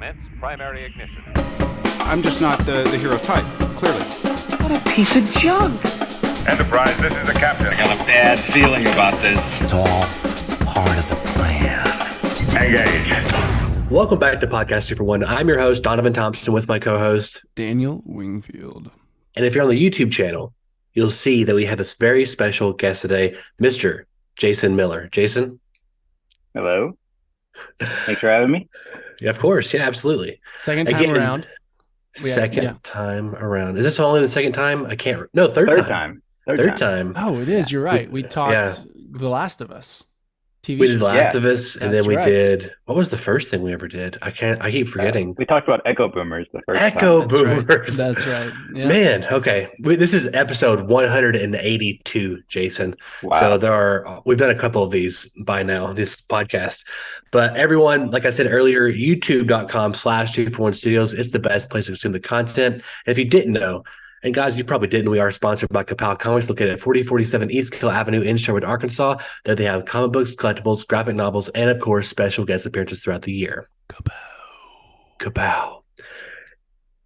Commence primary ignition. I'm just not the hero type, clearly. What a piece of junk. Enterprise, this is the captain. I got a bad feeling about this. It's all part of the plan. Engage. Welcome back to Podcast 2 for 1. I'm your host, Donovan Thompson, with my co-host, Daniel Wingfield. And if you're on the YouTube channel, you'll see that we have this very special guest today, Mr. Jason Miller. Jason? Hello. Thanks for having me. Yeah, of course. Yeah, absolutely. Second time around. Time around. Is this only the second time? I can't. No, third time. Third time. Oh, it is. You're right. We talked The Last of Us TV We show. did Last of Us, and then we right. did. What was the first thing we ever did? I keep forgetting. We talked about Echo Boomers the first Echo time. Boomers. That's right. Yeah. Man, okay. This is episode 182, Jason. Wow. So we've done a couple of these by now, this podcast. But everyone, like I said earlier, youtube.com/241studios is the best place to consume the content. And if you didn't know, and guys, you probably didn't, we are sponsored by Kapow Comics, located at 4047 East Kill Avenue in Sherwood, Arkansas. There they have comic books, collectibles, graphic novels, and of course, special guest appearances throughout the year. Kapow.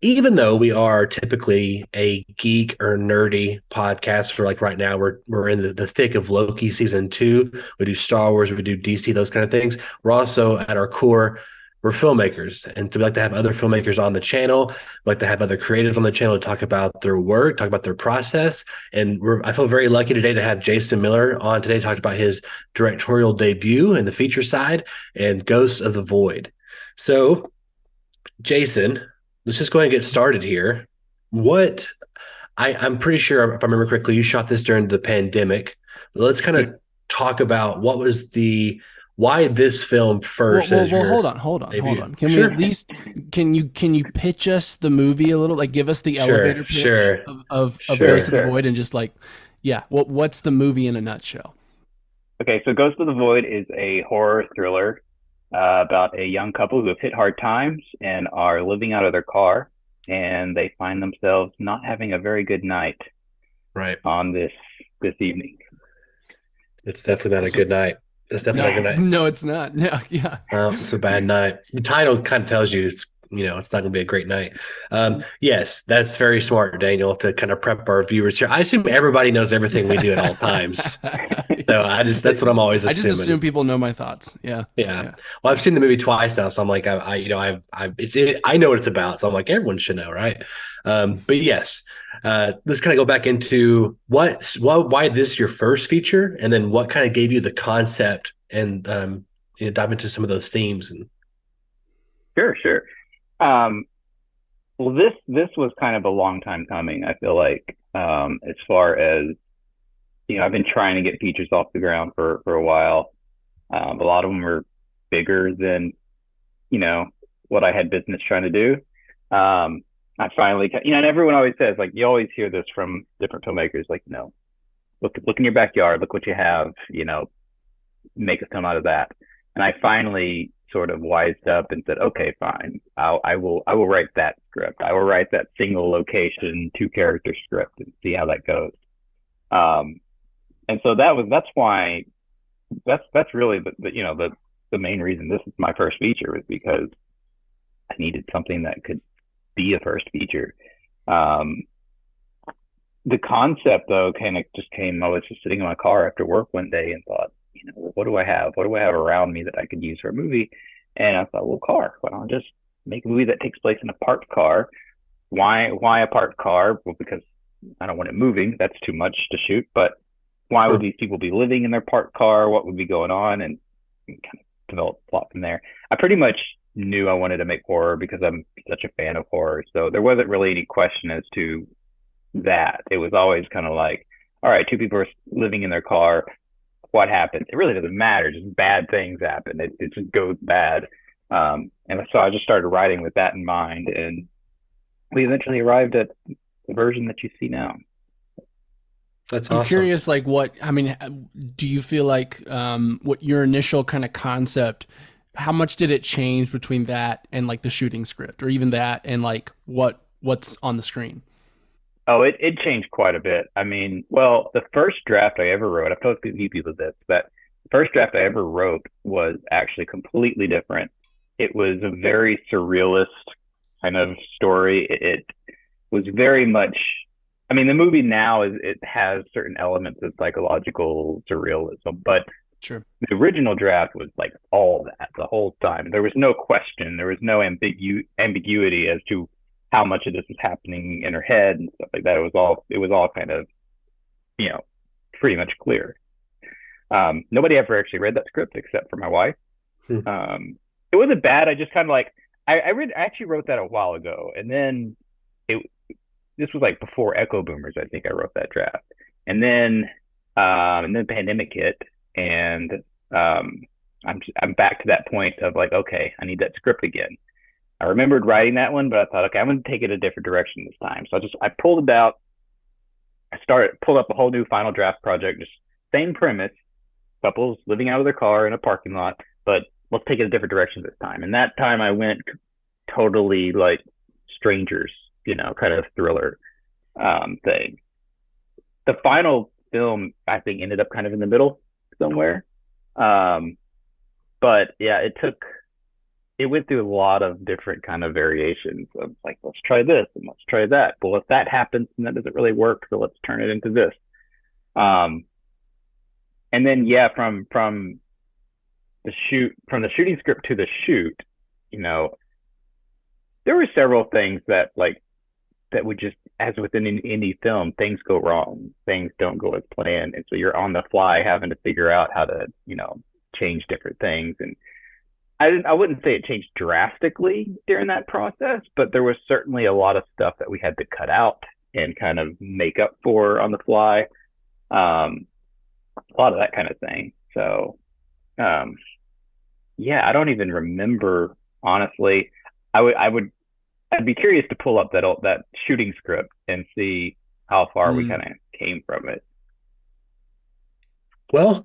Even though we are typically a geek or nerdy podcast, for like right now, we're in the thick of Loki season 2. We do Star Wars, we do DC, those kind of things. We're also at our core, we're filmmakers, and so we like to have other filmmakers on the channel. We like to have other creatives on the channel to talk about their work, talk about their process. And I feel very lucky today to have Jason Miller on today to talk about his directorial debut in the feature side and Ghosts of the Void. So, Jason, let's just go ahead and get started here. I'm pretty sure, if I remember correctly, you shot this during the pandemic. Let's kind of talk about why this film first. Well, hold on. Can we at least can you pitch us the movie a little? Like, give us the elevator pitch of Ghost of the Void, and just what's the movie in a nutshell? Okay, so Ghost of the Void is a horror thriller about a young couple who have hit hard times and are living out of their car, and they find themselves not having a very good night on this evening. It's definitely not a good night. That's definitely not a good night. No, it's not. Yeah. It's a bad night. The title kind of tells you it's not going to be a great night. Yes, that's very smart, Daniel, to kind of prep our viewers here. I assume everybody knows everything we do at all times. So that's what I'm always assuming. I just assume people know my thoughts. Yeah. Well, I've seen the movie twice now, so I'm like, I know what it's about. So I'm like, everyone should know, right? But yes, let's kind of go back into why this is your first feature, and then what kind of gave you the concept, and dive into some of those themes. And Sure. Well, this was kind of a long time coming. I feel like, as far as, I've been trying to get features off the ground for a while. A lot of them are bigger than, what I had business trying to do. I finally, and everyone always says, like, you always hear this from different filmmakers, like, look in your backyard, look what you have, make a film out of that. And I finally sort of wised up and said, okay, fine. I will write that script. I will write that single location, 2-character script and see how that goes. And so that's why that's really the main reason this is my first feature, was because I needed something that could be a first feature. The concept, though, kind of just came. I was just sitting in my car after work one day and thought, what do I have? What do I have around me that I could use for a movie? And I thought, well, car. Why don't I just make a movie that takes place in a parked car? Why a parked car? Well, because I don't want it moving. That's too much to shoot. But why would these people be living in their parked car? What would be going on? And kind of develop a plot from there. I pretty much knew I wanted to make horror because I'm such a fan of horror. So there wasn't really any question as to that. It was always kind of like, all right, 2 people are living in their car. What happens? It really doesn't matter. Just bad things happen. It just goes bad. And so I just started writing with that in mind. And we eventually arrived at the version that you see now. That's awesome. I'm curious, do you feel like what your initial kind of concept, how much did it change between that and like the shooting script, or even that and like what's on the screen? Oh, it changed quite a bit. I mean, well, the first draft I ever wrote, I've told a few people this, but the first draft I ever wrote was actually completely different It was a very surrealist kind of story. It was very much. I mean, the movie now it has certain elements of psychological surrealism, but Sure. the original draft was like all that the whole time. There was no question. There was no ambiguity as to how much of this is happening in her head and stuff like that. It was all kind of, pretty much clear. Nobody ever actually read that script except for my wife. It wasn't bad. I just kind of like I actually wrote that a while ago, and then this was like before Echo Boomers. I think I wrote that draft, and then the pandemic hit, and I'm back to that point of like, okay, I need that script again. I remembered writing that one, but I thought, okay, I'm going to take it a different direction this time. So I pulled it out. Pulled up a whole new final draft project, just same premise, couples living out of their car in a parking lot, but let's take it a different direction this time. And that time I went totally like strangers, kind of thriller thing. The final film, I think, ended up kind of in the middle somewhere. But yeah, it went through a lot of different kind of variations of like, let's try this and let's try that. Well, if that happens and that doesn't really work, so let's turn it into this. And then yeah, from the shooting script to the shoot, there were several things that would just, as with an indie film, things go wrong, things don't go as planned, and so you're on the fly having to figure out how to change different things. And I wouldn't say it changed drastically during that process, but there was certainly a lot of stuff that we had to cut out and kind of make up for on the fly. A lot of that kind of thing. So, yeah, I don't even remember, honestly. I'd be curious to pull up that shooting script and see how far we kind of came from it. Well,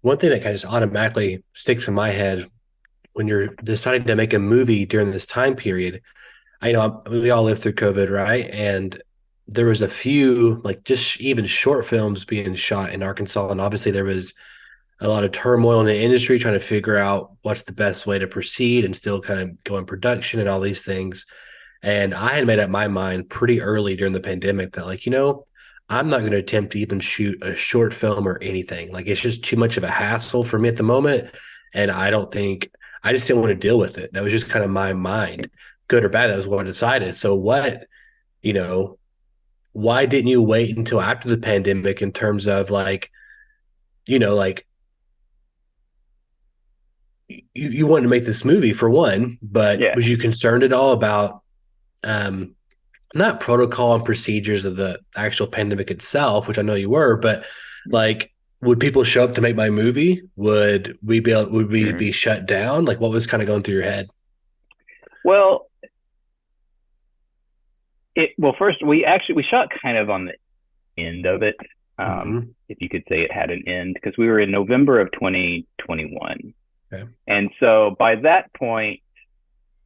one thing that kind of just automatically sticks in my head when you're deciding to make a movie during this time period, we all lived through COVID, right? And there was a few, like just even short films being shot in Arkansas. And obviously there was a lot of turmoil in the industry trying to figure out what's the best way to proceed and still kind of go in production and all these things. And I had made up my mind pretty early during the pandemic that I'm not going to attempt to even shoot a short film or anything. Like, it's just too much of a hassle for me at the moment. And I just didn't want to deal with it. That was just kind of my mind, good or bad. That was what I decided. So why didn't you wait until after the pandemic in terms of you wanted to make this movie for one, but was you concerned at all about not protocol and procedures of the actual pandemic itself, which I know you were, but would people show up to make my movie? Would we be shut down? Like, what was kind of going through your head? Well, first we shot kind of on the end of it, if you could say it had an end, because we were in November of 2021. Okay. And so by that point,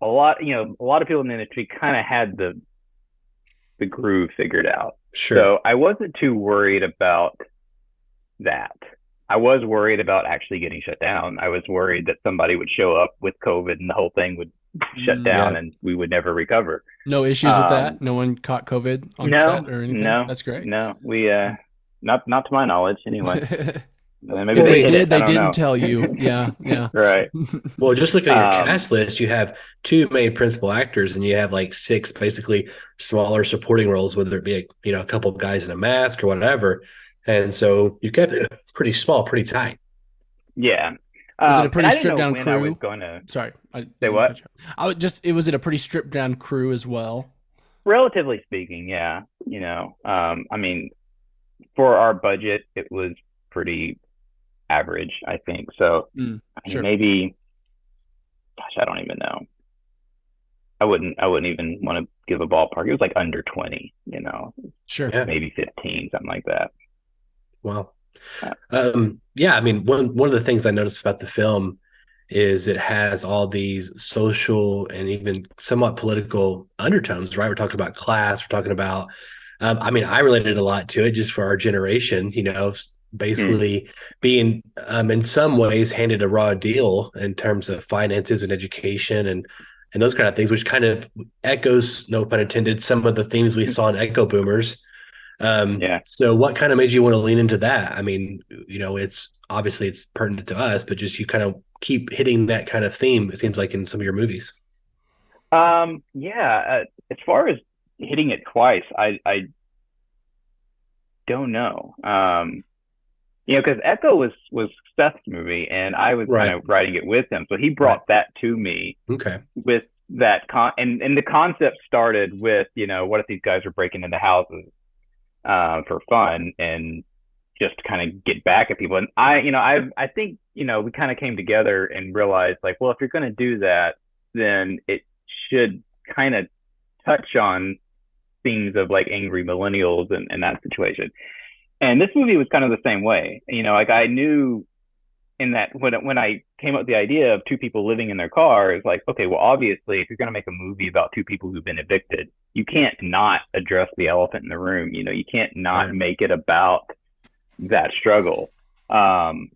a lot of people in the industry kind of had the groove figured out. Sure. So I wasn't too worried about that. I was worried about actually getting shut down. I was worried that somebody would show up with COVID and the whole thing would shut down and we would never recover. No issues with that? No one caught COVID on set or anything? No. That's great. No, we not to my knowledge anyway. Maybe they did. They didn't tell you. Yeah. Right. Well, just looking at your cast list, you have 2 main principal actors, and you have 6 basically smaller supporting roles, whether it be a couple of guys in a mask or whatever. And so you kept it pretty small, pretty tight. Yeah. Was it a pretty stripped down crew? I was going to Sorry. Say what? Was it a pretty stripped down crew as well? Relatively speaking, yeah. I mean, for our budget, it was pretty average, I think. So sure. Maybe, gosh, I don't even know. I wouldn't even want to give a ballpark. It was under 20, Sure. Maybe 15, something like that. Wow. Yeah, I mean, one of the things I noticed about the film is it has all these social and even somewhat political undertones, right? We're talking about class. We're talking about, I related a lot to it just for our generation, basically being in some ways handed a raw deal in terms of finances and education and those kind of things, which kind of echoes, no pun intended, some of the themes we saw in Echo Boomers. Yeah. So what kind of made you want to lean into that? I mean, you know, it's obviously it's pertinent to us, but just you kind of keep hitting that kind of theme, it seems like in some of your movies. Yeah. As far as hitting it twice, I don't know. Because Echo was Seth's movie, and I was Right. kind of writing it with him, so he brought that to me Okay. with that and the concept started with, what if these guys were breaking into houses for fun and just kind of get back at people. And I think, we kind of came together and realized, like, well, if you're going to do that, then it should kind of touch on themes of like angry millennials and that situation. And this movie was kind of the same way. Like I knew in that when I came up with the idea of two people living in their car, it's like, okay, well, obviously, if you're going to make a movie about two people who've been evicted, you can't not address the elephant in the room. You can't not make it about that struggle. I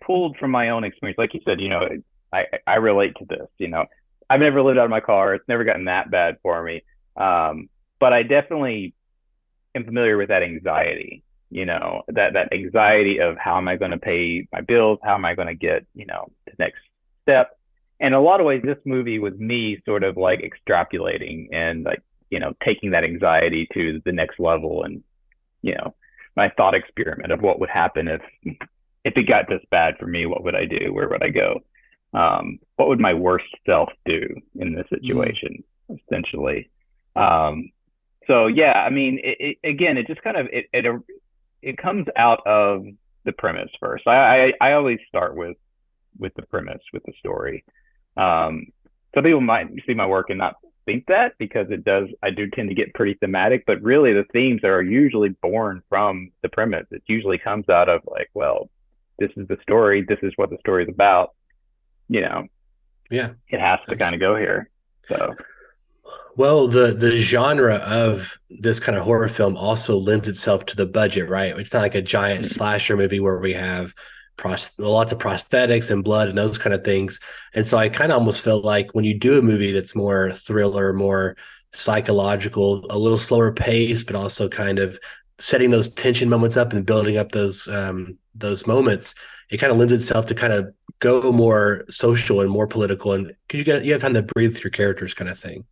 pulled from my own experience, like you said. I relate to this. I've never lived out of my car. It's never gotten that bad for me. But I definitely am familiar with that anxiety. That anxiety of how am I going to pay my bills? How am I going to get, the next step? And in a lot of ways, this movie was me sort of like extrapolating and like, taking that anxiety to the next level and, my thought experiment of what would happen if it got this bad for me. What would I do? Where would I go? What would my worst self do in this situation, essentially? So yeah, I mean, it just kind of it comes out of the premise first. I always start with the premise, with the story. Some people might see my work and not think that, because I do tend to get pretty thematic, but really the themes are usually born from the premise. It usually comes out of like, well, this is the story. This is what the story is about. Yeah, it has to kind of go here. So. Well, the genre of this kind of horror film also lends itself to the budget, right? It's not like a giant slasher movie where we have lots of prosthetics and blood and those kind of things. And so I kind of almost feel like when you do a movie that's more thriller, more psychological, a little slower pace, but also kind of setting those tension moments up and building up those moments, it kind of lends itself to kind of go more social and more political, and because you have time to breathe through your characters, kind of thing.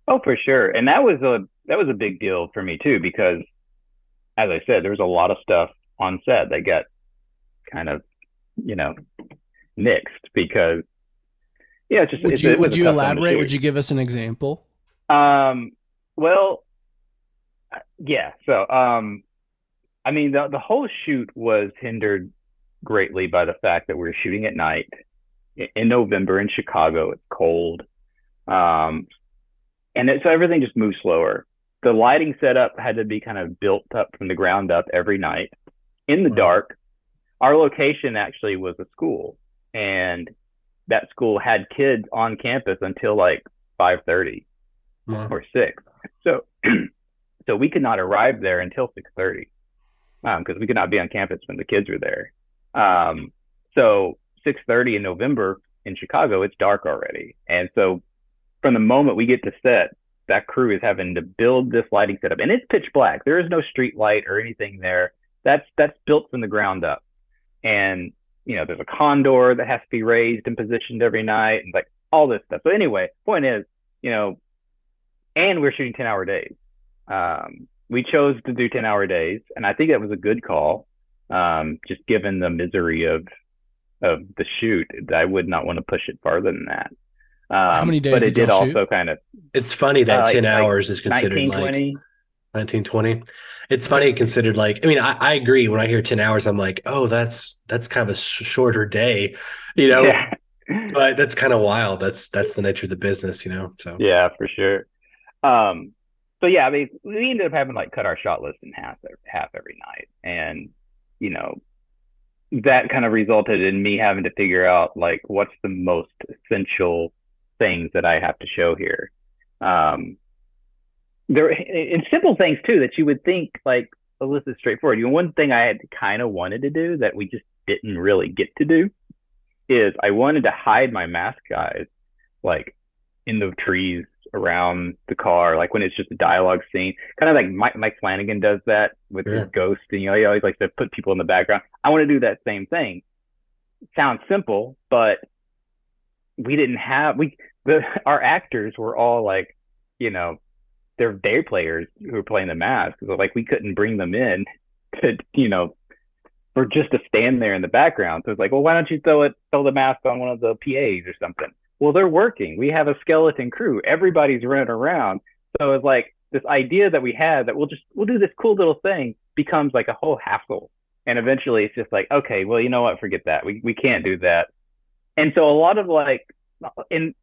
Oh, for sure. And that was a big deal for me too, because as I said, there was a lot of stuff on set that got kind of, nixed because would you elaborate? Would you give us an example? Well, yeah. So, I mean, the whole shoot was hindered greatly by the fact that we were shooting at night in November in Chicago. It's cold. So everything just moved slower. The lighting setup had to be kind of built up from the ground up every night in the dark. Our location actually was a school, and that school had kids on campus until like 5:30 or 6. So we could not arrive there until 6:30 because we could not be on campus when the kids were there. So 6:30 in November in Chicago, it's dark already. And so from the moment we get to set, that crew is having to build this lighting setup, and it's pitch black. There is no street light or anything there. That's built from the ground up. And, there's a condor that has to be raised and positioned every night and like all this stuff. So anyway, point is, and we're shooting 10-hour days. We chose to do 10-hour days, and I think that was a good call. Just given the misery of the shoot, I would not want to push it farther than that. How many days but it did also shoot? kind of. It's funny that 10 hours is considered 1920. 1920. It's funny considered like, I mean, I agree. When I hear 10 hours, I'm like, oh, that's kind of a shorter day, Yeah. But that's kind of wild. That's the nature of the business, so. Yeah, for sure. So yeah, I mean, we ended up having to like cut our shot list in half every night. And, that kind of resulted in me having to figure out like, what's the most essential things that I have to show here. There in simple things too, that you would think like a list is straightforward. One thing I had kind of wanted to do that we just didn't really get to do is I wanted to hide my mask guys like in the trees around the car, like when it's just a dialogue scene, kind of like Mike Flanagan does that with his Ghost, and he always likes to put people in the background. I want to do that same thing. Sounds simple, but we didn't have our actors were all like, they're day players who were playing the mask. So like we couldn't bring them in to, for just to stand there in the background. So it's like, well, why don't you throw the mask on one of the PAs or something? Well, they're working. We have a skeleton crew. Everybody's running around. So it's like this idea that we had that we'll do this cool little thing becomes like a whole hassle. And eventually it's just like, okay, well, you know what? Forget that. We can't do that. And so a lot of like, and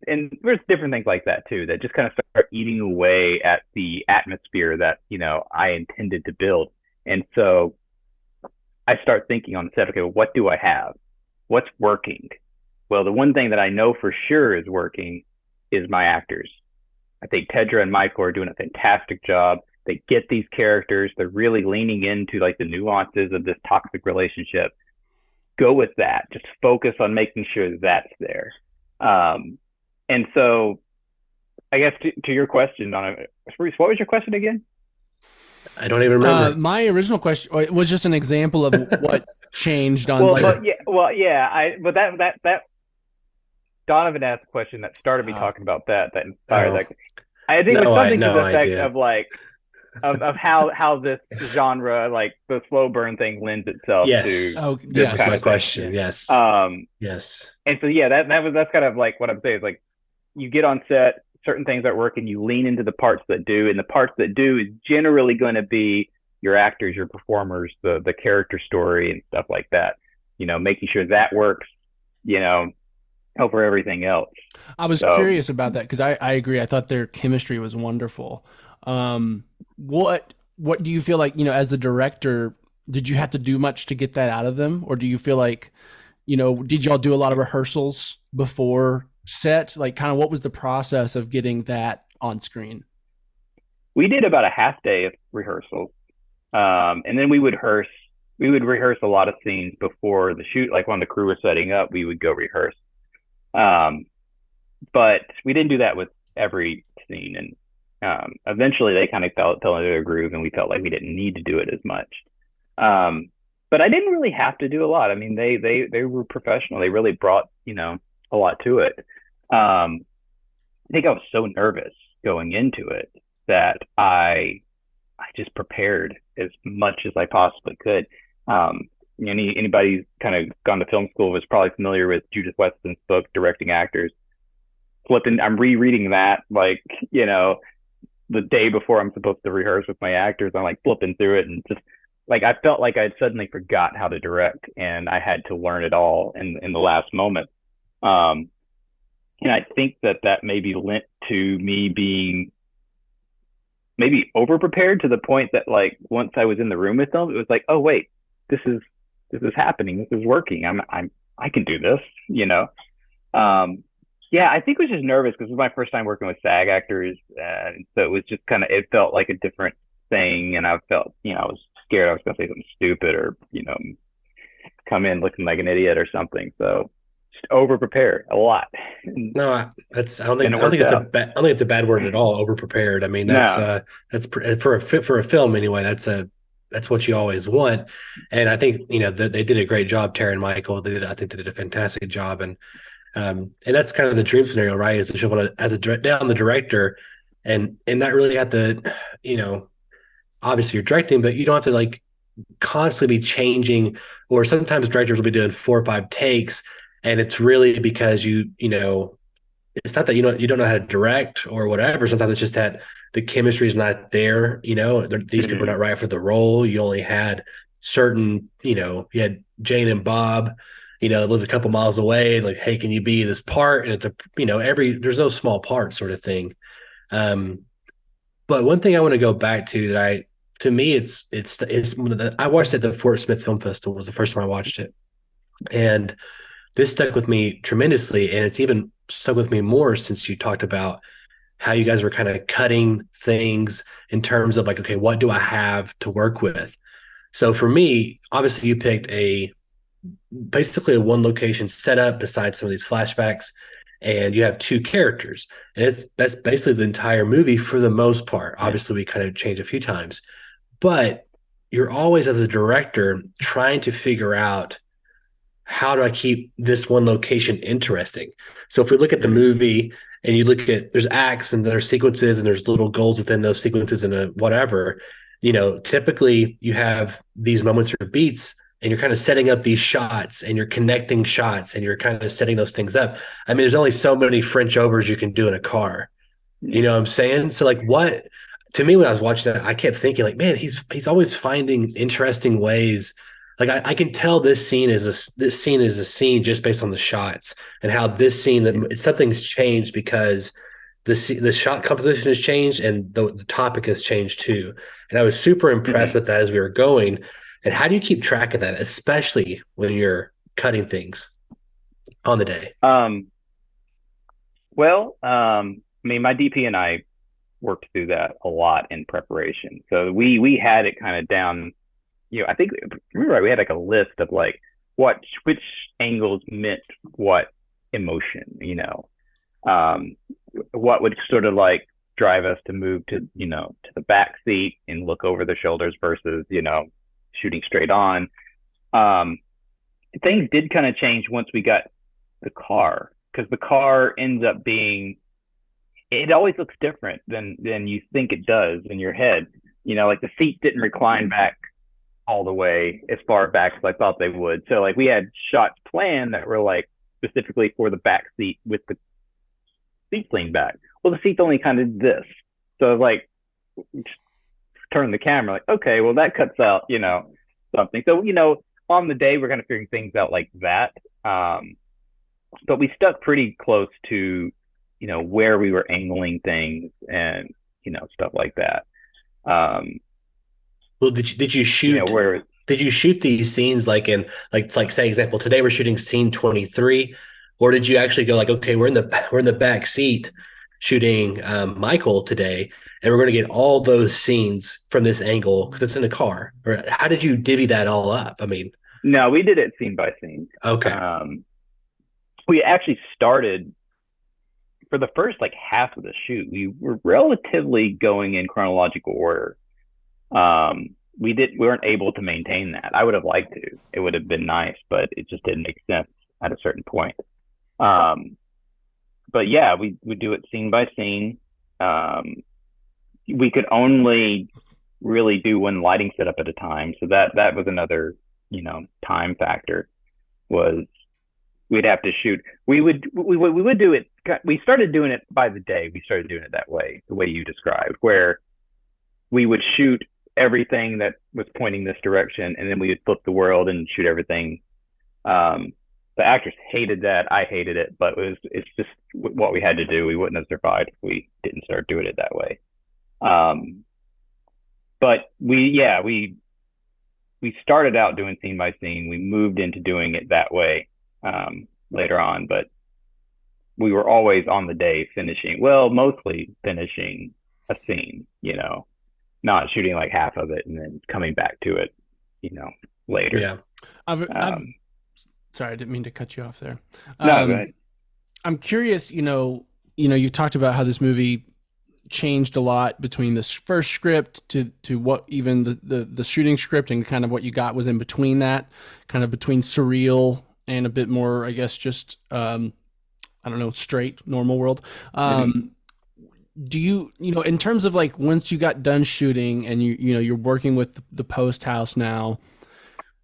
there's different things like that too, that just kind of start eating away at the atmosphere that, I intended to build. And so I start thinking on the set, okay, well, what do I have? What's working? Well, the one thing that I know for sure is working is my actors. I think Tedra and Michael are doing a fantastic job. They get these characters. They're really leaning into like the nuances of this toxic relationship. Go with that. Just focus on making sure that's there. And so I guess to your question, Bruce, what was your question again? I don't even remember. My original question was just an example of what changed on. That Donovan asked a question that started me talking about that inspired that. I think it was something to the effect of like of how this genre, like the slow burn thing, lends itself to. That's my question. Yes. Yes. And so that's kind of like what I'm saying is like you get on set, certain things that work, and you lean into the parts that do, and the parts that do is generally going to be your actors, your performers, the character story and stuff like that. Making sure that works. Over everything else. I was curious about that because I agree. I thought their chemistry was wonderful. What do you feel like, as the director, did you have to do much to get that out of them? Or do you feel like, did y'all do a lot of rehearsals before set? Like kind of what was the process of getting that on screen? We did about a half day of rehearsals. And then we would rehearse a lot of scenes before the shoot. Like when the crew was setting up, we would go rehearse. But we didn't do that with every scene, and eventually they kind of fell into a groove, and we felt like we didn't need to do it as much. But I didn't really have to do a lot. I mean, they were professional. They really brought a lot to it. I think I was so nervous going into it that I just prepared as much as I possibly could. Anybody who's kind of gone to film school was probably familiar with Judith Weston's book, Directing Actors. I'm rereading that, like, the day before I'm supposed to rehearse with my actors. I'm like flipping through it, and just like I felt like I'd suddenly forgot how to direct, and I had to learn it all in the last moment. And I think that maybe lent to me being maybe over prepared to the point that like once I was in the room with them, it was like, oh wait, this is happening. This is working. I can do this, I think I was just nervous because it was my first time working with SAG actors. And so it was just it felt like a different thing. And I felt, I was scared I was going to say something stupid or, come in looking like an idiot or something. So just over prepared a lot. No, I don't think it's a bad word at all. Over prepared. I mean, that's for a film anyway. That's what you always want. And I think, they did a great job, Tara and Michael. I think they did a fantastic job. And that's kind of the dream scenario, right? Is to show up as down the director and not really have to, obviously you're directing, but you don't have to like constantly be changing, or sometimes directors will be doing 4 or 5 takes. And it's really because it's not that you don't know how to direct or whatever. Sometimes it's just that the chemistry is not there. These people are not right for the role. You only had certain, you had Jane and Bob, lived a couple miles away, and like, hey, can you be this part? And it's there's no small part sort of thing. But one thing I want to go back to I watched it at the Fort Smith Film Festival. Was the first time I watched it, and this stuck with me tremendously, and it's even stuck with me more since you talked about how you guys were kind of cutting things in terms of like, okay, what do I have to work with? So for me, obviously you picked basically a one location setup besides some of these flashbacks, and you have two characters, and that's basically the entire movie for the most part. Obviously we kind of change a few times, but you're always, as a director, trying to figure out, how do I keep this one location interesting? So if we look at the movie and you look at, there's acts and there's sequences and there's little goals within those sequences and whatever, typically you have these moments or beats and you're kind of setting up these shots and you're connecting shots and you're kind of setting those things up. I mean, there's only so many French overs you can do in a car. You know what I'm saying? So like, what, to me, when I was watching that, I kept thinking like, man, he's always finding interesting ways. Like I can tell this scene is a scene just based on the shots, and how this scene, that something's changed because the shot composition has changed and the topic has changed too. And I was super impressed with that as we were going. And how do you keep track of that, especially when you're cutting things on the day? I mean, my DP and I worked through that a lot in preparation. So we had it kind of down. I think, remember, we had like a list of like which angles meant what emotion. What would sort of like drive us to move to to the back seat and look over the shoulders versus shooting straight on. Things did kind of change once we got the car, because the car ends up being, it always looks different than you think it does in your head. Like the seat didn't recline back all the way as far back as I thought they would. So like we had shots planned that were like specifically for the back seat with the seat leaned back. Well, the seat's only kind of this. So like turn the camera like, okay, well that cuts out, something. So, on the day we're kind of figuring things out like that. But we stuck pretty close to, where we were angling things and, stuff like that. Well, did you shoot? Did you shoot these scenes like say example, today we're shooting scene 23, or did you actually go like, okay, we're in the back seat shooting Michael today, and we're going to get all those scenes from this angle because it's in a car? Or how did you divvy that all up? I mean, no, we did it scene by scene. Okay. We actually started, for the first like half of the shoot, we were relatively going in chronological order. We weren't able to maintain that. I would have liked to. It would have been nice, but it just didn't make sense at a certain point. But yeah, we would do it scene by scene. We could only really do one lighting setup at a time, so that was another time factor. Was we'd have to shoot. We would do it. We started doing it by the day. We started doing it that way, the way you described, where we would shoot everything that was pointing this direction, and then we would flip the world and shoot everything. The actors hated that. I hated it, but it's just what we had to do. We wouldn't have survived if we didn't start doing it that way. But we started out doing scene by scene. We moved into doing it that way later on, but we were always on the day mostly finishing a scene, not shooting like half of it and then coming back to it, later. Yeah. Sorry, I didn't mean to cut you off there. No, go ahead. I'm curious, you talked about how this movie changed a lot between this first script to what even the shooting script, and kind of what you got was in between that, kind of between surreal and a bit more, I guess, just, straight, normal world. Do you, in terms of like, once you got done shooting and you're working with the post house now,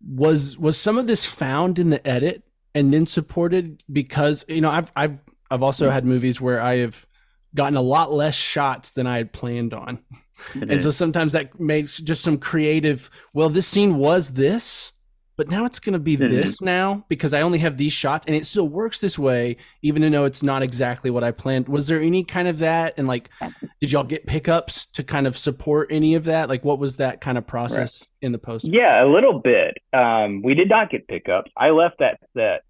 was some of this found in the edit and then supported? Because I've also had movies where I have gotten a lot less shots than I had planned on, and so sometimes that makes just some creative, well, this scene was this, but now it's going to be this now because I only have these shots, and it still works this way even though it's not exactly what I planned. Was there any kind of that? And like, did y'all get pickups to kind of support any of that? Like, what was that kind of process in the post? Yeah, a little bit. We did not get pickups. I left that set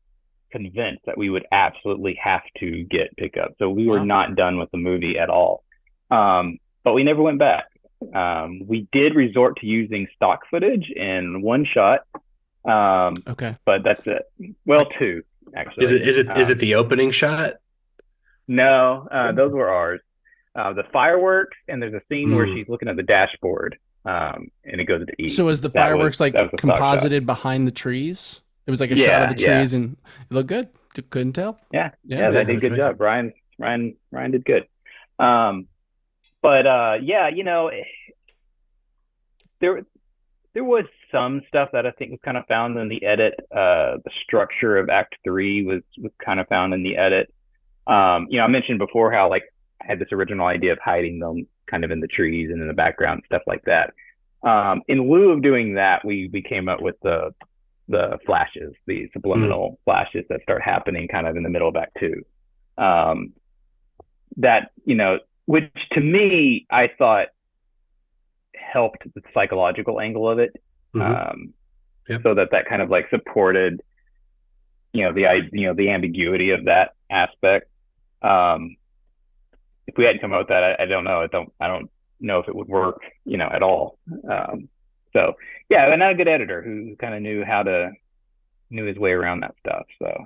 convinced that we would absolutely have to get pickups. So we were not done with the movie at all. But we never went back. We did resort to using stock footage in one shot, Okay. but that's it. Well, two actually. Is it the opening shot? No, those were ours. The fireworks, and there's a scene where she's looking at the dashboard, and it goes to E. So is the That fireworks was a stock shot. composited behind the trees? It was like a Yeah, shot of the yeah. trees, and it looked good. Couldn't tell. Yeah, Yeah, they did a good okay. job. Ryan did good. But yeah, there was some stuff that I think was kind of found in the edit. The structure of Act 3 was kind of found in the edit. I mentioned before how like I had this original idea of hiding them kind of in the trees and in the background and stuff like that. In lieu of doing that, we came up with the flashes, the subliminal flashes that start happening kind of in the middle of Act 2. That, which to me, I thought helped the psychological angle of it. Yep. So that kind of like supported, the ambiguity of that aspect. If we hadn't come up with that, I don't know. I don't know if it would work, at all. So yeah, and not a good editor who kind of knew his way around that stuff. So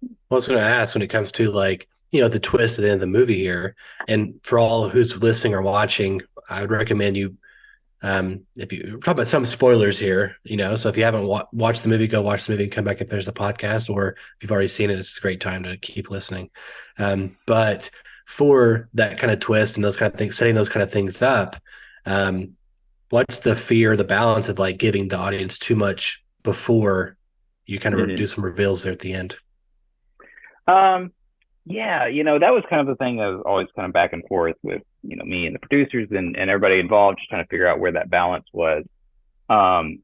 I was going to ask when it comes to like, the twist at the end of the movie here, and for all who's listening or watching, I would recommend you, if you talk about some spoilers here, so if you haven't watched the movie, go watch the movie and come back and finish the podcast, or if you've already seen it, it's a great time to keep listening. But for that kind of twist and those kind of things, setting those kind of things up, what's the fear, the balance of like giving the audience too much before you kind of do some reveals there at the end? Yeah, that was kind of the thing that was always kind of back and forth with, me and the producers and everybody involved, just trying to figure out where that balance was. I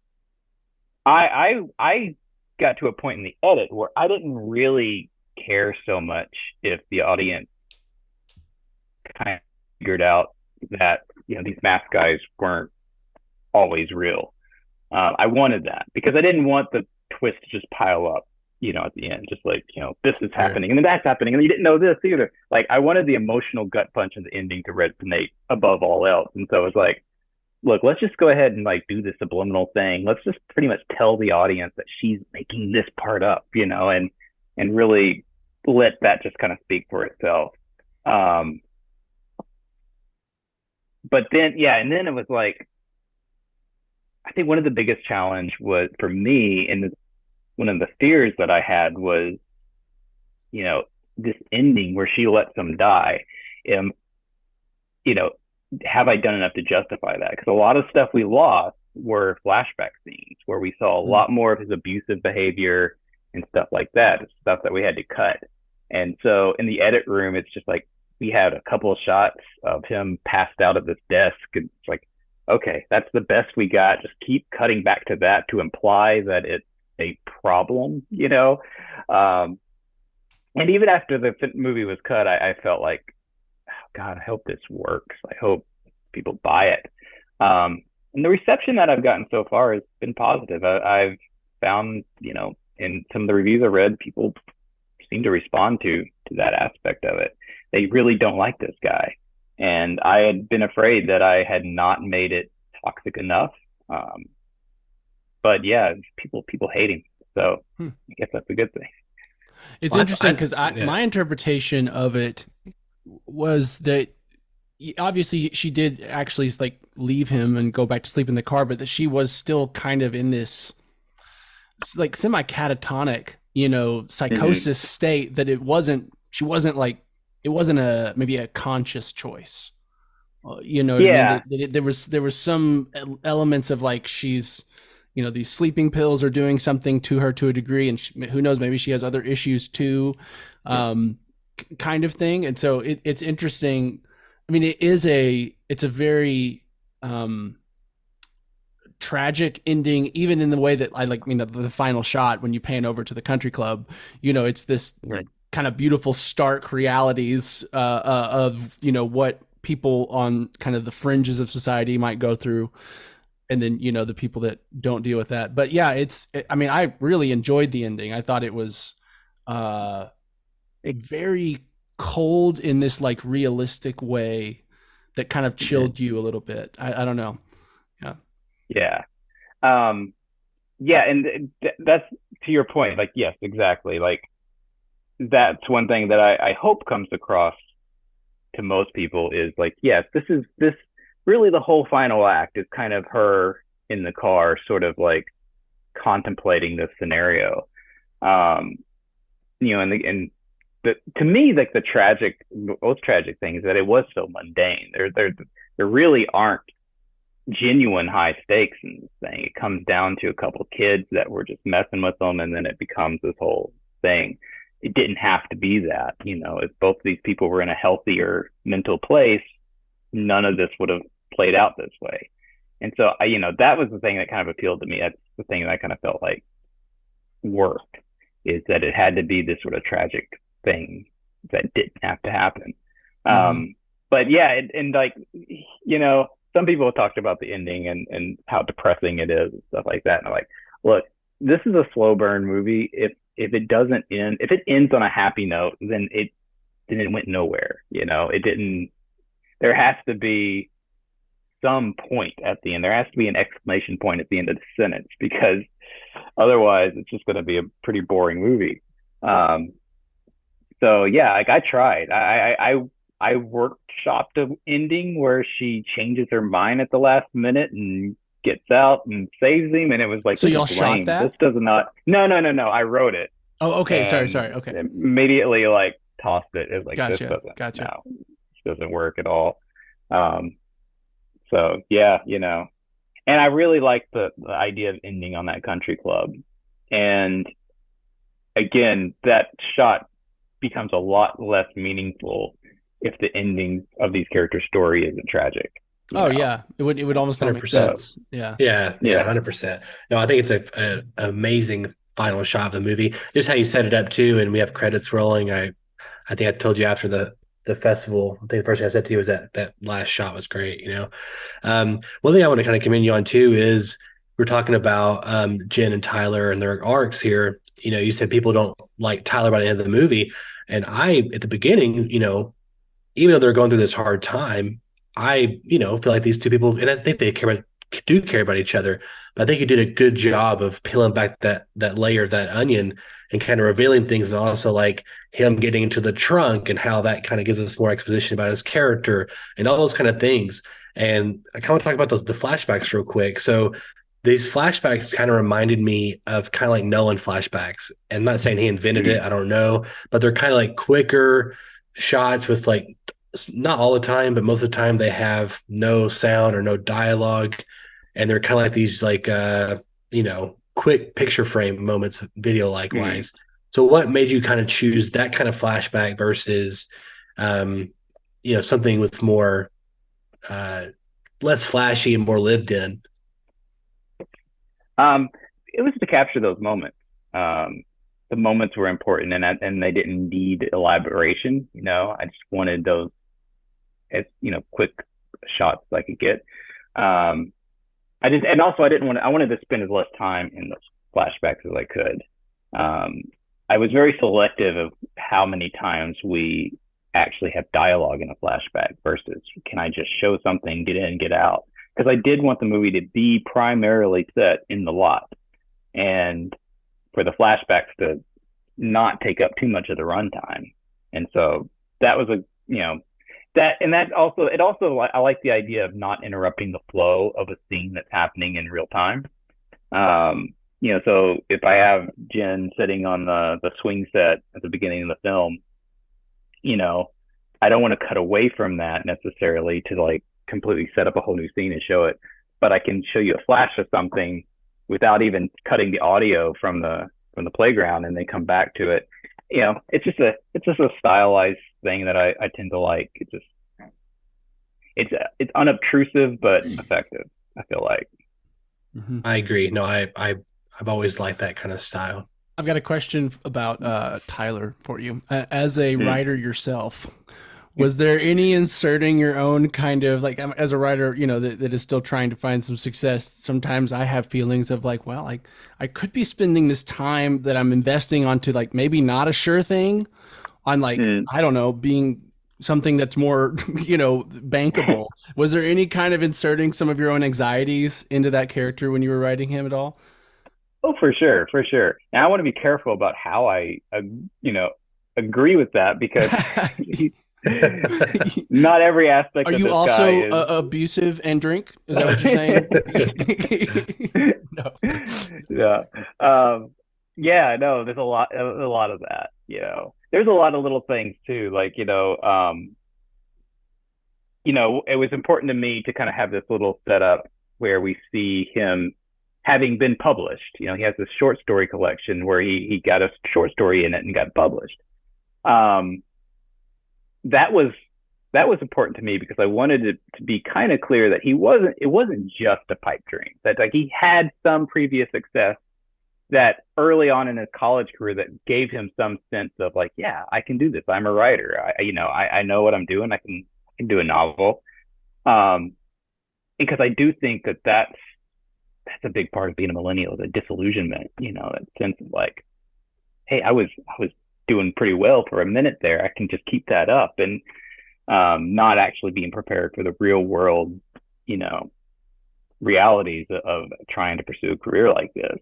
got to a point in the edit where I didn't really care so much if the audience kind of figured out that, these mask guys weren't always real. I wanted that because I didn't want the twist to just pile up, at the end, just like, this is happening and then that's happening and you didn't know this either. Like I wanted the emotional gut punch in the ending to resonate above all else. And so it was like, look, let's just go ahead and like do the subliminal thing. Let's just pretty much tell the audience that she's making this part up, and really let that just kind of speak for itself. But then, yeah, and then it was like, I think one of the biggest challenge was for me, and one of the fears that I had was, this ending where she lets them die. Have I done enough to justify that? Because a lot of stuff we lost were flashback scenes where we saw a lot more of his abusive behavior and stuff like that, stuff that we had to cut. And so in the edit room, it's just like we had a couple of shots of him passed out at this desk. And it's like, okay, that's the best we got. Just keep cutting back to that to imply that it's a problem, and even after the movie was cut, I felt like, oh God, I hope this works. I hope people buy it. And the reception that I've gotten so far has been positive. I've found, in some of the reviews I read, people seem to respond to that aspect of it. They really don't like this guy. And I had been afraid that I had not made it toxic enough. But yeah, people hate him. So I guess that's a good thing. It's interesting because my interpretation of it was that obviously she did actually like leave him and go back to sleep in the car, but that she was still kind of in this like semi-catatonic, psychosis state, that it wasn't maybe a conscious choice. Yeah. I mean? There was some elements of like she's, these sleeping pills are doing something to her to a degree, and who knows, maybe she has other issues too, kind of thing. And so it's interesting. I mean, it's a very tragic ending, even in the way that the final shot when you pan over to the country club, it's this kind of beautiful stark realities of what people on kind of the fringes of society might go through, and then the people that don't deal with that. But yeah, I really enjoyed the ending. I thought it was very cold in this like realistic way that kind of chilled you a little bit? I don't know. Yeah. Yeah, and that's to your point. Like, yes, exactly. Like, that's one thing that I hope comes across to most people is like, yes, this really the whole final act is kind of her in the car, sort of like contemplating this scenario. You know, and to me, like the most tragic thing is that it was so mundane. There really aren't genuine high stakes in this thing. It comes down to a couple of kids that were just messing with them, and then it becomes this whole thing. It didn't have to be that, you know. If both of these people were in a healthier mental place, none of this would have played out this way. And so, you know, that was the thing that kind of appealed to me. That's the thing that I kind of felt like worked, is that it had to be this sort of tragic thing that didn't have to happen. But yeah, and like, you know, some people have talked about the ending and how depressing it is and stuff like that. And I'm like, look, this is a slow burn movie. If it doesn't end, if it ends on a happy note, then it went nowhere. You know, it didn't. There has to be some point at the end. There has to be an exclamation point at the end of the sentence, because otherwise it's just going to be a pretty boring movie. So yeah, like I tried. I workshopped an ending where she changes her mind at the last minute and gets out and saves him, and it was like, so y'all shot that? This does not. No. I wrote it. Oh, okay. Sorry. Okay. Immediately, like, tossed it. It was like, Gotcha. This doesn't work at all. So yeah, you know, and I really like the idea of ending on that country club, and again, that shot becomes a lot less meaningful if the ending of these characters' story isn't tragic. Oh, yeah. It would almost not make sense. Yeah. 100%. No, I think it's an amazing final shot of the movie. Just how you set it up too, and we have credits rolling. I think I told you after the festival, I think the first thing I said to you was that last shot was great, you know. One thing I want to kind of commend you on too is we're talking about Jen and Tyler and their arcs here. You know, you said people don't like Tyler by the end of the movie. And I, at the beginning, you know, even though they're going through this hard time, I, you know, feel like these two people, and I think they do care about each other, but I think you did a good job of peeling back that layer of that onion and kind of revealing things, and also like him getting into the trunk and how that kind of gives us more exposition about his character and all those kind of things. And I kind of want to talk about the flashbacks real quick. So these flashbacks kind of reminded me of kind of like Nolan flashbacks. And I'm not saying he invented it, I don't know, but they're kind of like quicker shots with like, not all the time, but most of the time they have no sound or no dialogue. And they're kind of like these like, you know, quick picture frame moments, video likewise. So what made you kind of choose that kind of flashback versus, you know, something with more, less flashy and more lived in? It was to capture those moments. The moments were important, and they didn't need elaboration. You know, I just wanted those, as you know, quick shots I could get. I wanted to spend as less time in those flashbacks as I could. I was very selective of how many times we actually have dialogue in a flashback versus can I just show something, get in, get out? Because I did want the movie to be primarily set in the lot, and for the flashbacks to not take up too much of the runtime. And so that was I like the idea of not interrupting the flow of a scene that's happening in real time. You know, so if I have Jen sitting on the swing set at the beginning of the film, you know, I don't want to cut away from that necessarily to like completely set up a whole new scene and show it, but I can show you a flash of something without even cutting the audio from the playground, and they come back to it. You know, it's just a stylized thing that I tend to like. It's unobtrusive but effective, I feel like. I agree. No, I've always liked that kind of style. I've got a question about Tyler for you. As a writer yourself, was there any inserting your own kind of, like, as a writer, you know, that is still trying to find some success, sometimes I have feelings of like, well, I could be spending this time that I'm investing onto like maybe not a sure thing on like, I don't know, being something that's more, bankable. Was there any kind of inserting some of your own anxieties into that character when you were writing him at all? Oh, for sure, for sure. Now I want to be careful about how I, agree with that because not every aspect Are of you this also guy is. abusive and drink? Is that what you're saying? No. Yeah. Yeah, no, there's a lot of that, There's a lot of little things too, like, it was important to me to kind of have this little setup where we see him having been published. He has this short story collection where he got a short story in it and got published. That was important to me because I wanted it to be kind of clear that it wasn't just a pipe dream, that like he had some previous success that early on in his college career that gave him some sense of like, yeah, I can do this. I'm a writer. I know what I'm doing. I can do a novel. Because I do think that that's a big part of being a millennial, the disillusionment, that sense of like, hey, I was doing pretty well for a minute there. I can just keep that up and not actually being prepared for the real world, realities of trying to pursue a career like this.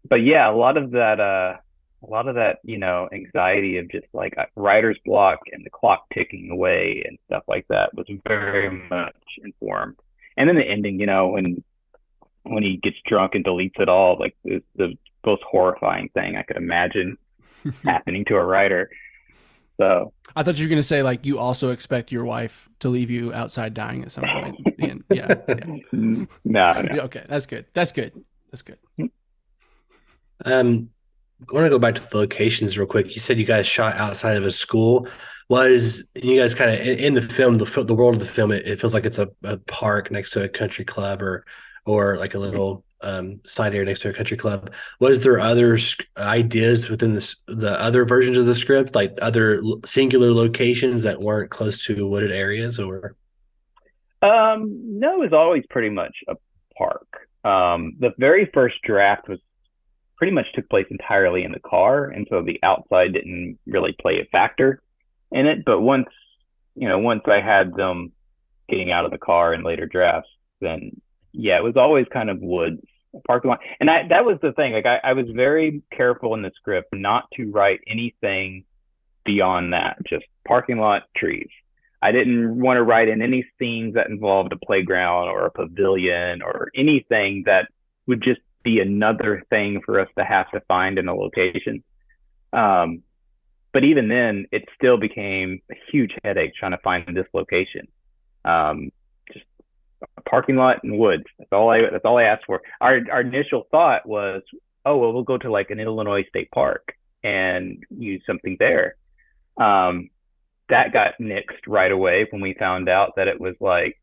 But yeah, a lot of that, anxiety of just like writer's block and the clock ticking away and stuff like that was very much informed. And then the ending, when he gets drunk and deletes it all, like the most horrifying thing I could imagine happening to a writer. So I thought you were going to say like you also expect your wife to leave you outside dying at some point. And, yeah. No. Okay, that's good. That's good. I want to go back to the locations real quick. You said you guys shot outside of a school. Was you guys kind of in the film, the world of the film? It feels like it's a park next to a country club, or like a little side area next to a country club. Was there other ideas within the other versions of the script, like other singular locations that weren't close to wooded areas, or? No, it was always pretty much a park. The very first draft was pretty much took place entirely in the car, and so the outside didn't really play a factor in it. But once I had them getting out of the car in later drafts, then yeah, it was always kind of woods, parking lot. And that was the thing. Like I was very careful in the script not to write anything beyond that, just parking lot, trees. I didn't want to write in any scenes that involved a playground or a pavilion or anything that would just be another thing for us to have to find in a location. But even then, it still became a huge headache trying to find this location. Just a parking lot and woods. That's all I asked for. Our initial thought was, oh well, we'll go to like an Illinois state park and use something there. That got nixed right away when we found out that it was like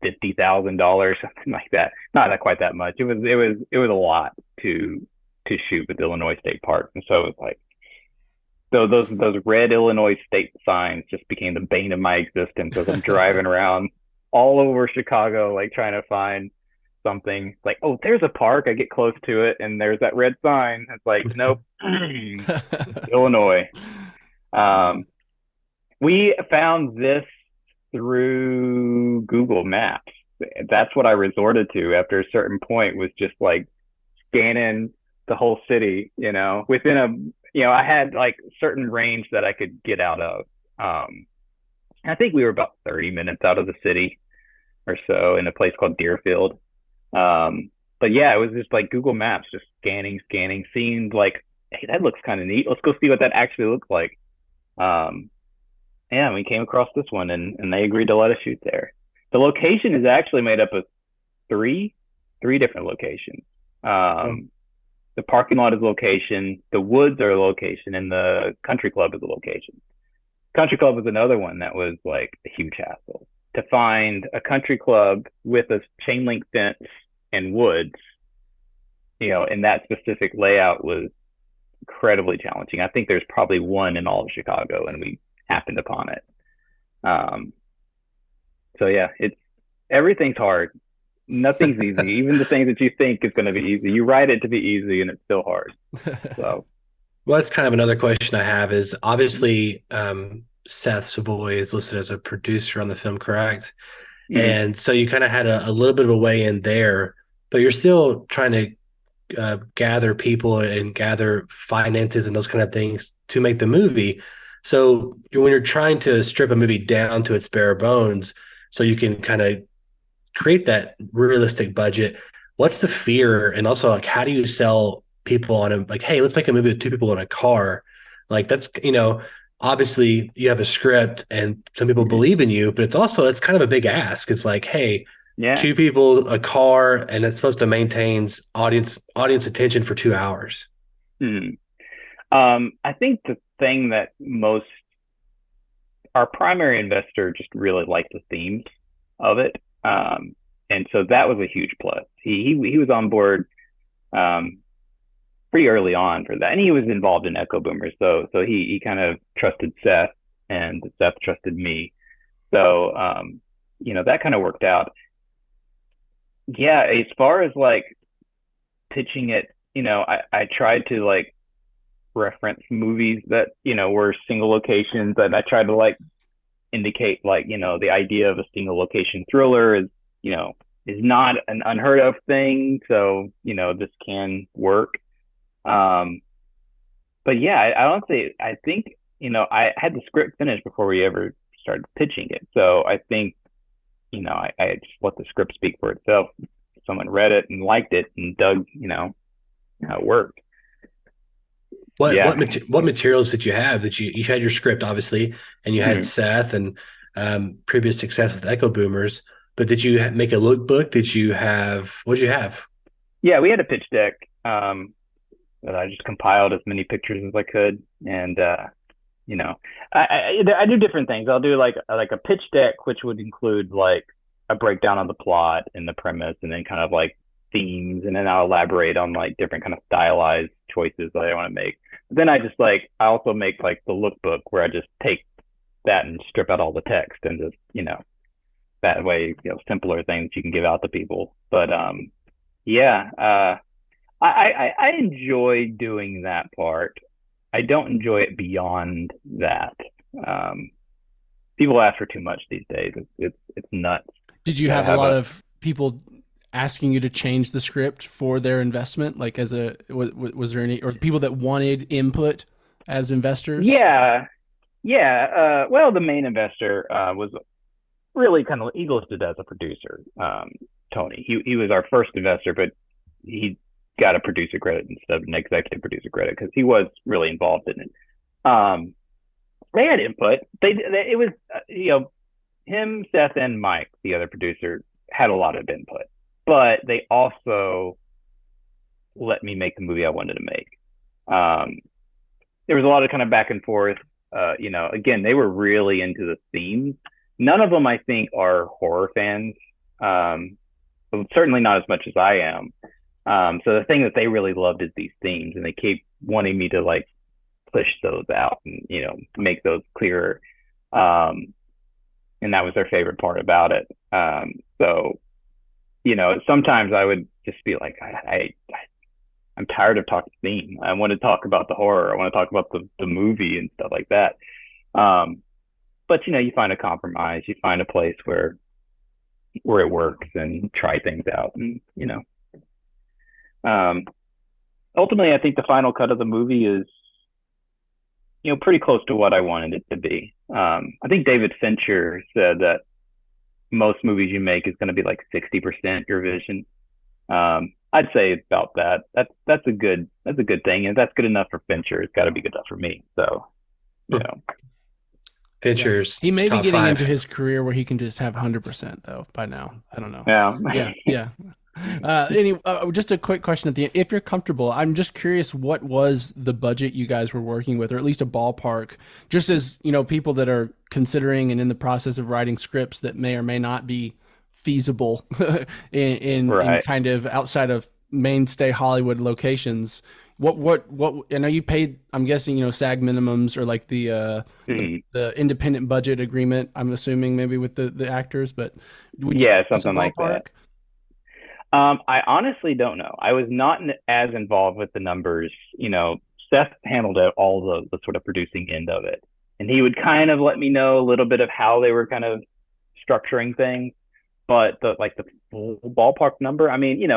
$50,000, something like that. Not quite that much. It was a lot to shoot with Illinois State Park, and so it's like those red Illinois state signs just became the bane of my existence as I'm driving around all over Chicago, like trying to find something. Like, oh, there's a park. I get close to it, and there's that red sign. It's like, nope, Illinois. We found this through Google Maps. That's what I resorted to after a certain point, was just like scanning the whole city, within I had like certain range that I could get out of. I think we were about 30 minutes out of the city or so in a place called Deerfield. But yeah, it was just like Google Maps, just scanning, seeing like, hey, that looks kind of neat. Let's go see what that actually looks like. Yeah, we came across this one and they agreed to let us shoot there. The location is actually made up of three different locations. The parking lot is location, the woods are a location, and the country club is a location. Country club was another one that was like a huge hassle. To find a country club with a chain link fence and woods, in that specific layout was incredibly challenging. I think there's probably one in all of Chicago, and we happened upon it. So yeah, everything's hard. Nothing's easy. Even the things that you think is going to be easy, you write it to be easy, and it's still hard. So Well, that's kind of another question I have is obviously Seth Savoy is listed as a producer on the film, correct? Mhm. And so you kind of had a little bit of a way in there, but you're still trying to gather people and gather finances and those kind of things to make the movie. So when you're trying to strip a movie down to its bare bones, so you can kind of create that realistic budget, what's the fear? And also, like, how do you sell people on a like, hey, let's make a movie with two people in a car? Like, that's, obviously you have a script and some people Mhm. believe in you, but it's kind of a big ask. It's like, hey, Yeah. two people, a car, and it's supposed to maintain audience attention for 2 hours. Mhm. I think the thing that most our primary investor just really liked the themes of it. And so that was a huge plus. He was on board um, pretty early on for that, and he was involved in Echo Boomers, so he kind of trusted Seth, and Seth trusted me. So that kind of worked out. Yeah, as far as like pitching it, I tried to like reference movies that were single locations, and I tried to like indicate like the idea of a single location thriller you know is not an unheard of thing, so this can work. um but yeah, I honestly I think I had the script finished before we ever started pitching it, so I think I just let the script speak for itself. Someone read it and liked it and dug how it worked. What Yeah. what what materials did you have that you had your script obviously, and you had Mhm. Seth and previous success with Echo Boomers, but did you make a lookbook? Did you have what did you have? Yeah, we had a pitch deck that I just compiled as many pictures as I could, and you know, I do different things. I'll do like a pitch deck, which would include like a breakdown of the plot and the premise, and then kind of like themes, and then I'll elaborate on like different kind of stylized choices that I want to make. Then I also make like the lookbook where I just take that and strip out all the text and just that way simpler things you can give out to people. But yeah, I enjoy doing that part. I don't enjoy it beyond that. Um, People ask for too much these days. It's nuts. Did you Gotta have a have lot a of people asking you to change the script for their investment? Like, was there any, or people that wanted input as investors? Yeah, yeah. Well, the main investor was really kind of he listed as a producer. Tony. He was our first investor, but he got a producer credit instead of an executive producer credit because he was really involved in it. Um, they had input. It was him, Seth, and Mike, the other producer, had a lot of input, but they also let me make the movie I wanted to make. Um, there was a lot of kind of back and forth. Again, they were really into the themes. None of them, I think, are horror fans. Um, Certainly not as much as I am. So the thing that they really loved is these themes, and they keep wanting me to like push those out and make those clearer. Um, and that was their favorite part about it. So sometimes I would just be like, I'm tired of talking theme. I want to talk about the horror. I want to talk about the movie and stuff like that. But you find a compromise. You find a place where it works and try things out. And um, ultimately, I think the final cut of the movie is pretty close to what I wanted it to be. I think David Fincher said that most movies you make is going to be like 60% your vision. I'd say about that. That's a good thing. If that's good enough for Fincher, it's got to be good enough for me. So, you know, Fincher's He may be top getting five. into his career where he can just have 100% though by now. I don't know. yeah. Yeah. Just a quick question at the end. If you're comfortable, I'm just curious, what was the budget you guys were working with, or at least a ballpark, just as, people that are considering and in the process of writing scripts that may or may not be feasible in Right. kind of outside of mainstay Hollywood locations. What I know you paid, I'm guessing, SAG minimums or like the independent budget agreement, I'm assuming maybe with the actors, but would you Yeah, give us a something like that. ballpark? I honestly don't know. I was not as involved with the numbers, Seth handled all the sort of producing end of it, and he would kind of let me know a little bit of how they were kind of structuring things, but the full ballpark number, I mean,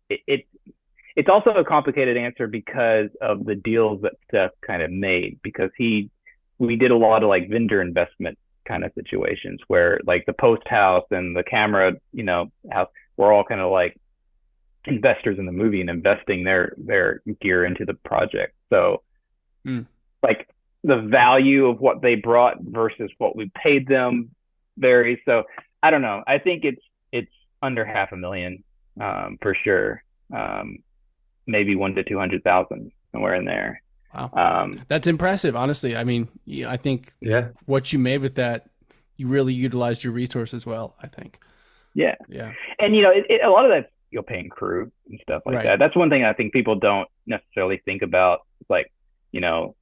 it's also a complicated answer because of the deals that Seth kind of made, because we did a lot of like vendor investment kind of situations where like the post house and the camera, house, we're all kind of like investors in the movie and investing their gear into the project. So like the value of what they brought versus what we paid them varies. So I don't know. I think it's under $500,000 for sure. Maybe 100,000 to 200,000, somewhere in there. Wow. That's impressive, honestly. I mean, I think what you made with that, you really utilized your resources well, I think. Yeah. Yeah. And, a lot of that's, paying crew and stuff like that. That's one thing I think people don't necessarily think about. It's like, you can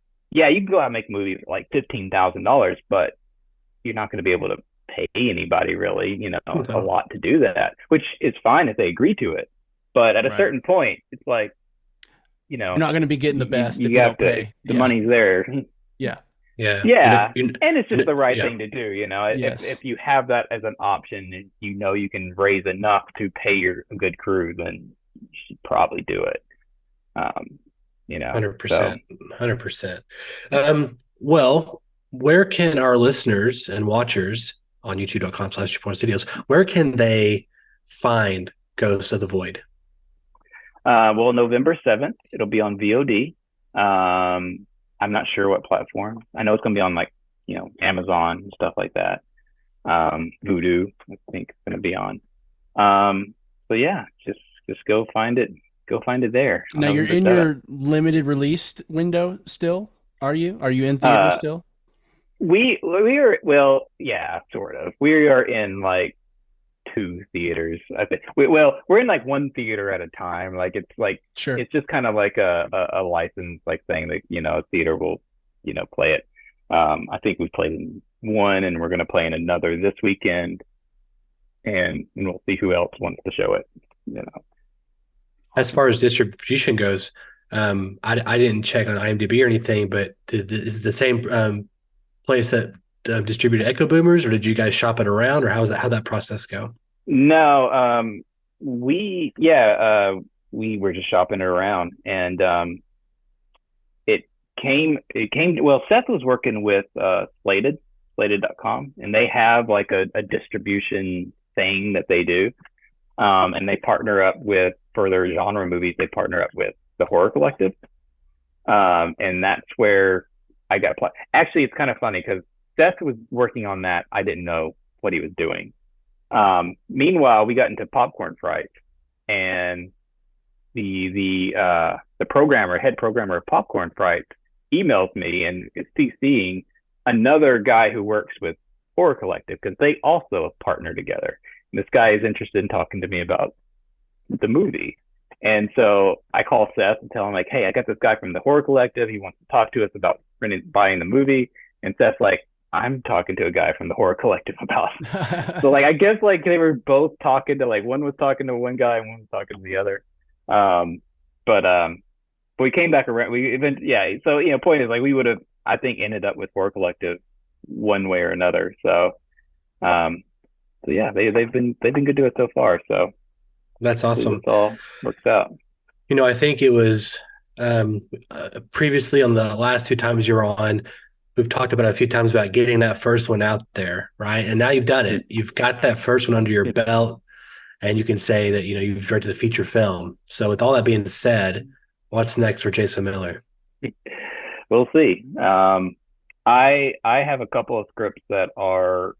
go out and make a movie for like $15,000, but you're not going to be able to pay anybody really, a lot to do that, which is fine if they agree to it. But at a certain point, it's like, you're not going to be getting the best if you have don't to pay. The money's there. Yeah. Yeah. And it's just the right thing to do, Yes. If you have that as an option and you can raise enough to pay your good crew, then you should probably do it. 100%. 100%. Well, where can our listeners and watchers on youtube.com/Studios, where can they find Ghosts of the Void? Well, November 7th, it'll be on VOD. I'm not sure what platform. I know it's going to be on like, Amazon and stuff like that. Vudu, I think it's going to be on. So yeah, just go find it. Go find it there. Now you're in your limited release window still. Are you? Are you in theater still? We are, well, yeah, sort of. We are in like 2 theaters, I think. We're in like 1 theater at a time. Like it's like Sure. It's just kind of like a license like thing that a theater will play it. I think we played in 1 and we're going to play in another this weekend, and we'll see who else wants to show it. As far as distribution goes, I didn't check on IMDb or anything, but is it the same place that distributed Echo Boomers, or did you guys shop it around, or how'd that process go? No, we were just shopping it around, and it came. Well, Seth was working with Slated.com, and they have like a distribution thing that they do, and they partner up with, for their genre movies, they partner up with the Horror Collective, and that's where I got applied. Actually, it's kind of funny because Seth was working on that. I didn't know what he was doing. Meanwhile, we got into Popcorn Fright, and the head programmer of Popcorn Fright emails me and is CCing another guy who works with Horror Collective, because they also have partnered together. And this guy is interested in talking to me about the movie. And so I call Seth and tell him like, hey, I got this guy from the Horror Collective. He wants to talk to us about buying the movie. And Seth's like, I'm talking to a guy from the Horror Collective about it. So like, I guess like they were both talking to, like, one was talking to one guy and one was talking to the other. But we came back around. So, point is like, we would have, I think, ended up with Horror Collective one way or another. So, yeah, they've been good to it so far. So that's awesome. It all works out. I think it was previously on the last 2 times you're on, we've talked about a few times about getting that first one out there, right? And now you've done it. You've got that first one under your belt, and you can say that, you've directed a feature film. So with all that being said, what's next for Jason Miller? We'll see. I have a couple of scripts that are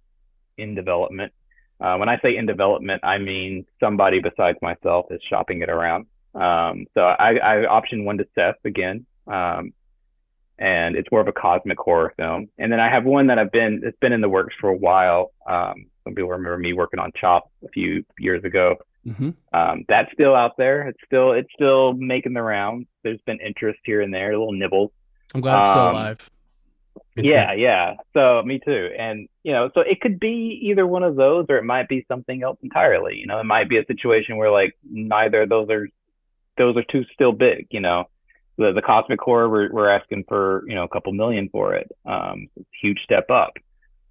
in development. When I say in development, I mean somebody besides myself is shopping it around. So I optioned one to Seth again, and it's more of a cosmic horror film. And then I have one that it's been in the works for a while. Some people remember me working on Chop a few years ago. Mm-hmm. That's still out there. It's still making the rounds. There's been interest here and there, little nibbles. I'm glad it's still alive. Yeah. So me too. And, so it could be either one of those, or it might be something else entirely. It might be a situation where like neither of those are too still big, the Cosmic Horror, we're asking for, a couple million for it. Huge step up.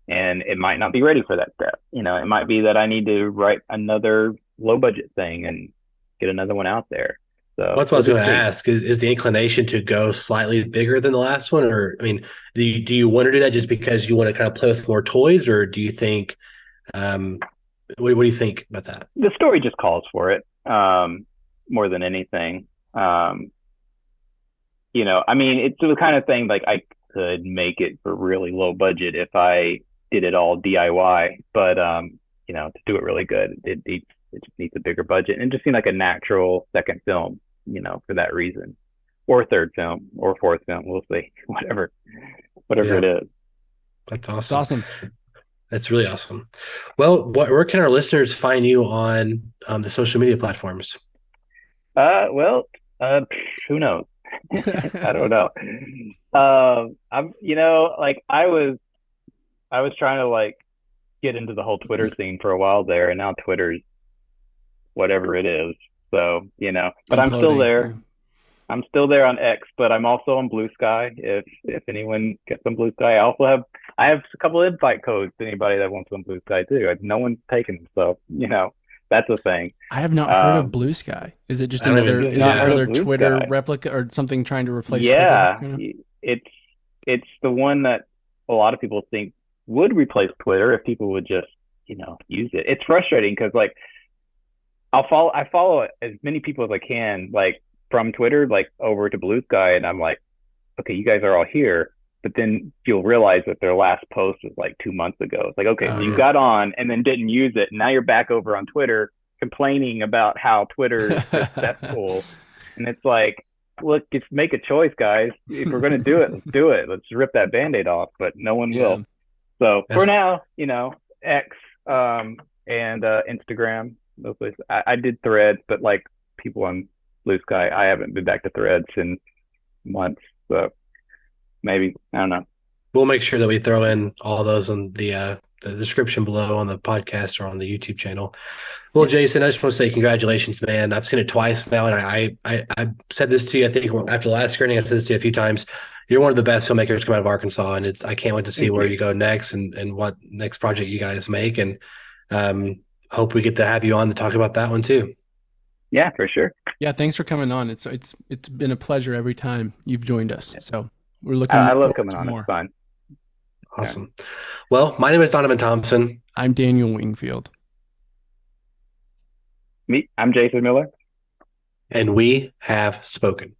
And it might not be ready for that step. It might be that I need to write another low budget thing and get another one out there. So that's what I was going to ask. Is the inclination to go slightly bigger than the last one? Or, I mean, do you want to do that just because you want to kind of play with more toys? Or do you think, what do you think about that? The story just calls for it more than anything. I mean, it's the kind of thing like I could make it for really low budget if I did it all DIY, but to do it really good, it just needs a bigger budget, and it just seemed like a natural second film, for that reason, or third film, or fourth film. We'll see, whatever it is. That's awesome. It's awesome. That's really awesome. Well, where can our listeners find you on the social media platforms? Who knows? I don't know. I was trying to get into the whole Twitter scene for a while there, and now Twitter's whatever it is. So, but I'm still there. I'm still there on X, but I'm also on Blue Sky. If anyone gets on Blue Sky, I have a couple of invite codes to anybody that wants on Blue Sky too. No one's taken them, so that's a thing. I have not heard of Blue Sky. Is it just another Twitter Sky replica or something trying to replace? Yeah, Twitter, it's the one that a lot of people think would replace Twitter if people would just use it. It's frustrating because I follow as many people as I can from Twitter over to Blue Sky, and I'm like, okay, you guys are all here, but then you'll realize that their last post was 2 months ago. It's like, okay, so you got on and then didn't use it, and now you're back over on Twitter complaining about how Twitter is successful. And it's like, look, just make a choice, guys. If we're going to do it, let's do it. Let's rip that Band-Aid off, but no one will. So for now, X and Instagram, those places. I did Threads, but people on Blue Sky, I haven't been back to Threads in months. So maybe, I don't know. We'll make sure that we throw in all those on the description below on the podcast or on the YouTube channel. Well, Jason, I just want to say congratulations, man. I've seen it twice now, and I said this to you, I think after the last screening, I said this to you a few times. You're one of the best filmmakers come out of Arkansas, and I can't wait to see where you go next and what next project you guys make. And hope we get to have you on to talk about that one too. Yeah, for sure. Yeah, thanks for coming on. It's been a pleasure every time you've joined us. So we're looking. I love coming on. More. It's fun. Awesome. Yeah. Well, my name is Donovan Thompson. I'm Daniel Wingfield. I'm Jason Miller. And we have spoken.